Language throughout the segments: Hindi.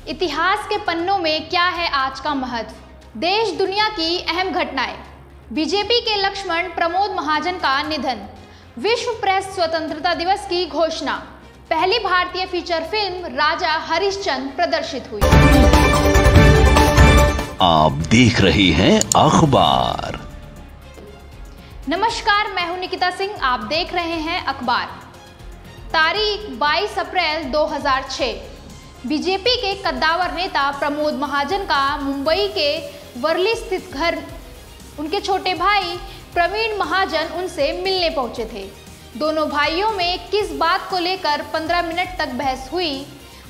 इतिहास के पन्नों में क्या है आज का महत्व? देश दुनिया की अहम घटनाएं। बीजेपी के लक्ष्मण प्रमोद महाजन का निधन। विश्व प्रेस स्वतंत्रता दिवस की घोषणा। पहली भारतीय फीचर फिल्म राजा हरिश्चंद्र प्रदर्शित हुई। आप देख रहे हैं अखबार। नमस्कार, मैं हूं निकिता सिंह। आप देख रहे हैं अखबार। तारीख 22 अप्रैल 2006। बीजेपी के कद्दावर नेता प्रमोद महाजन का मुंबई के वर्ली स्थित घर उनके छोटे भाई प्रवीण महाजन उनसे मिलने पहुंचे थे। दोनों भाइयों में किस बात को लेकर 15 मिनट तक बहस हुई।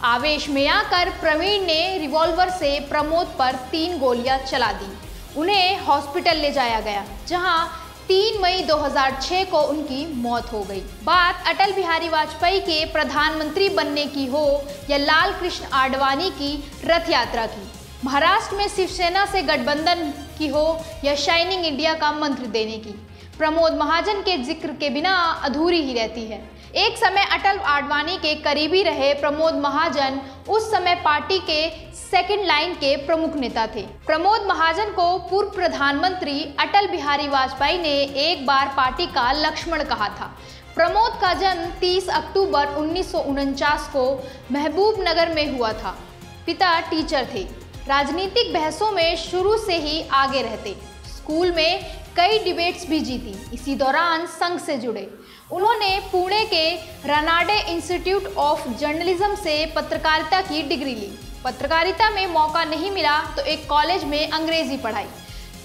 आवेश में आकर प्रवीण ने रिवॉल्वर से प्रमोद पर 3 गोलियां चला दी। उन्हें हॉस्पिटल ले जाया गया, जहां 3 मई 2006 को उनकी मौत हो गई। बात अटल बिहारी वाजपेयी के प्रधानमंत्री बनने की हो या लाल कृष्ण आडवाणी की रथ यात्रा की, महाराष्ट्र में शिवसेना से गठबंधन की हो या शाइनिंग इंडिया का मंत्र देने की, प्रमोद महाजन के जिक्र के बिना अधूरी ही रहती है। एक समय अटल आडवाणी के करीबी रहे प्रमोद महाजन उस समय पार्टी के सेकंड लाइन के प्रमुख नेता थे। प्रमोद महाजन को पूर्व प्रधानमंत्री अटल बिहारी वाजपेयी ने एक बार पार्टी का लक्ष्मण कहा था। प्रमोद का जन्म 30 अक्टूबर 1949 को महबूब नगर में हुआ था। पिता टीचर थे। राजनीतिक बहसों में शुरू से ही आगे रहते। स्कूल में कई डिबेट्स भी जीती। इसी दौरान संघ से जुड़े। उन्होंने पुणे के रानाडे इंस्टीट्यूट ऑफ जर्नलिज्म से पत्रकारिता की डिग्री ली। पत्रकारिता में मौका नहीं मिला तो एक कॉलेज में अंग्रेजी पढ़ाई।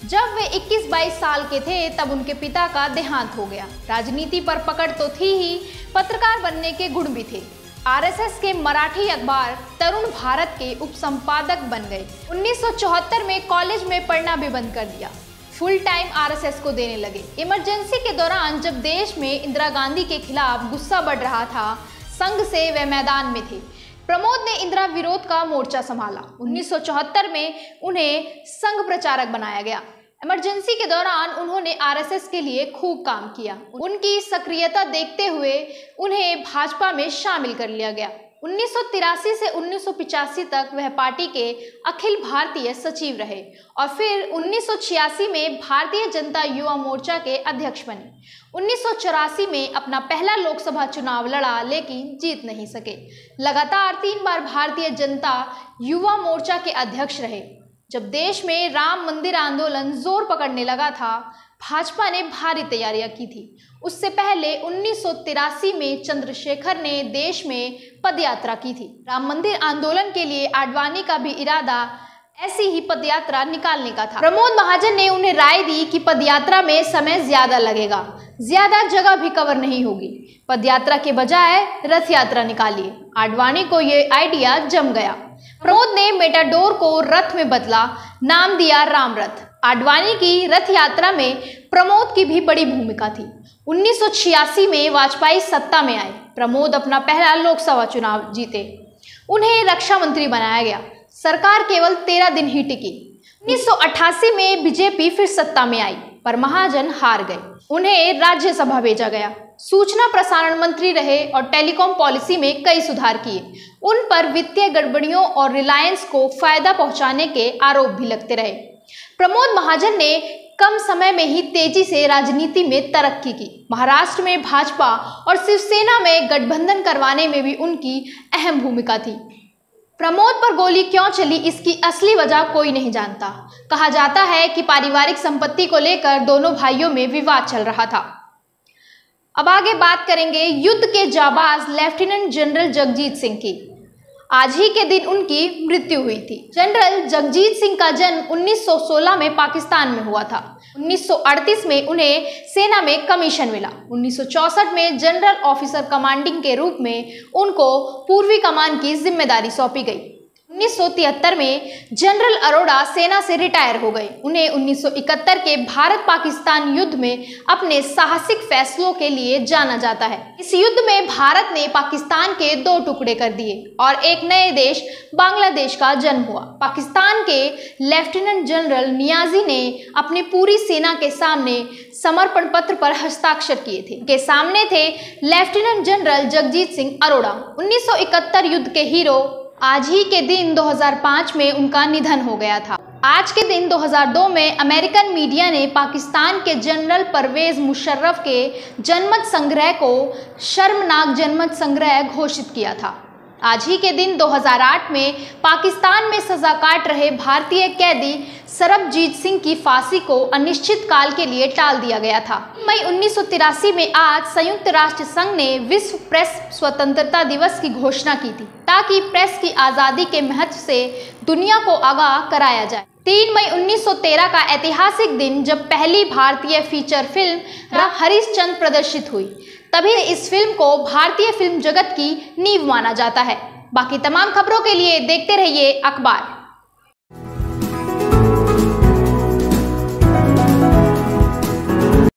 जब वे 21-22 साल के थे तब उनके पिता का देहांत हो गया। राजनीति पर पकड़ तो थी ही, पत्रकार बनने के गुण भी थे। आरएसएस के मराठी अखबार तरुण भारत के उपसंपादक बन गए। 1974 में कॉलेज में पढ़ना भी बंद कर दिया। फुल टाइम आरएसएस को देने लगे। इमरजेंसी के दौरान जब देश में इंदिरा गांधी के खिलाफ गुस्सा बढ़ रहा था, संघ से वे मैदान में थे। प्रमोद ने इंदिरा विरोध का मोर्चा संभाला। 1974 में उन्हें संघ प्रचारक बनाया गया। इमरजेंसी के दौरान उन्होंने आरएसएस के लिए खूब काम किया। उनकी सक्रियता देखते हुए उन्हें भाजपा में शामिल कर लिया गया। 1983 से 1985 तक वह पार्टी के अखिल भारतीय सचिव रहे और फिर 1986 में भारतीय जनता युवा मोर्चा के अध्यक्ष बने। 1984 में अपना पहला लोकसभा चुनाव लड़ा, लेकिन जीत नहीं सके। लगातार 3 बार भारतीय जनता युवा मोर्चा के अध्यक्ष रहे। जब देश में राम मंदिर आंदोलन जोर पकड़ने लगा था, भाजपा ने भारी तैयारियां की थी। उससे पहले 1983 में चंद्रशेखर ने देश में पदयात्रा की थी। राम मंदिर आंदोलन के लिए आडवाणी का भी इरादा ऐसी ही पदयात्रा निकालने का था। प्रमोद महाजन ने उन्हें राय दी कि पदयात्रा में समय ज्यादा लगेगा, ज्यादा जगह भी कवर नहीं होगी, पदयात्रा के बजाय रथ यात्रा निकालिए। आडवाणी को ये आइडिया जम गया। प्रमोद ने मेटाडोर को रथ में बदला, नाम दिया राम रथ। आडवाणी की रथ यात्रा में प्रमोद की भी बड़ी भूमिका थी। 1986 में वाजपेयी सत्ता में आए। प्रमोद अपना पहला लोकसभा चुनाव जीते। उन्हें रक्षा मंत्री बनाया गया। सरकार केवल 13 दिन ही टिकी। 1988 में बीजेपी फिर सत्ता में आई, पर महाजन हार गए। उन्हें राज्यसभा भेजा गया। सूचना प्रसारण मंत्री रहे और टेलीकॉम पॉलिसी में कई सुधार किए। उन पर वित्तीय गड़बड़ियों और रिलायंस को फायदा पहुंचाने के आरोप भी लगते रहे। प्रमोद महाजन ने कम समय में ही तेजी से राजनीति में तरक्की की। महाराष्ट्र में भाजपा और शिवसेना में गठबंधन करवाने में भी उनकी अहम भूमिका थी। प्रमोद पर गोली क्यों चली, इसकी असली वजह कोई नहीं जानता। कहा जाता है कि पारिवारिक संपत्ति को लेकर दोनों भाइयों में विवाद चल रहा था। अब आगे बात करेंगे युद्ध के जाबाज लेफ्टिनेंट जनरल जगजीत सिंह की। आज ही के दिन उनकी मृत्यु हुई थी। जनरल जगजीत सिंह का जन्म 1916 में पाकिस्तान में हुआ था। 1938 में उन्हें सेना में कमीशन मिला। 1964 में जनरल ऑफिसर कमांडिंग के रूप में उनको पूर्वी कमान की जिम्मेदारी सौंपी गई। 1973 में जनरल अरोड़ा सेना से रिटायर हो गए। उन्हें 1971 के भारत पाकिस्तान युद्ध में अपने साहसिक फैसलों के लिए जाना जाता है। इस युद्ध में भारत ने पाकिस्तान के 2 टुकड़े कर दिए और एक नए देश बांग्लादेश का जन्म हुआ। पाकिस्तान के लेफ्टिनेंट जनरल नियाजी ने अपनी पूरी सेना के सामने समर्पण पत्र पर हस्ताक्षर किए थे। उनके सामने थे लेफ्टिनेंट जनरल जगजीत सिंह अरोड़ा, 1971 युद्ध के हीरो, आज ही के दिन 2005 में उनका निधन हो गया था। आज के दिन 2002 में अमेरिकन मीडिया ने पाकिस्तान के जनरल परवेज मुशर्रफ के जनमत संग्रह को शर्मनाक जनमत संग्रह घोषित किया था। आज ही के दिन 2008 में पाकिस्तान में सजा काट रहे भारतीय कैदी सरबजीत सिंह की फांसी को अनिश्चित काल के लिए टाल दिया गया था। मई 1983 में आज संयुक्त राष्ट्र संघ ने विश्व प्रेस स्वतंत्रता दिवस की घोषणा की थी ताकि प्रेस की आज़ादी के महत्व से दुनिया को आगाह कराया जाए। 3 मई 1913 का ऐतिहासिक दिन जब पहली भारतीय फीचर फिल्म हरिश्चंद्र प्रदर्शित हुई, तभी इस फिल्म को भारतीय फिल्म जगत की नींव माना जाता है। बाकी तमाम खबरों के लिए देखते रहिए अखबार।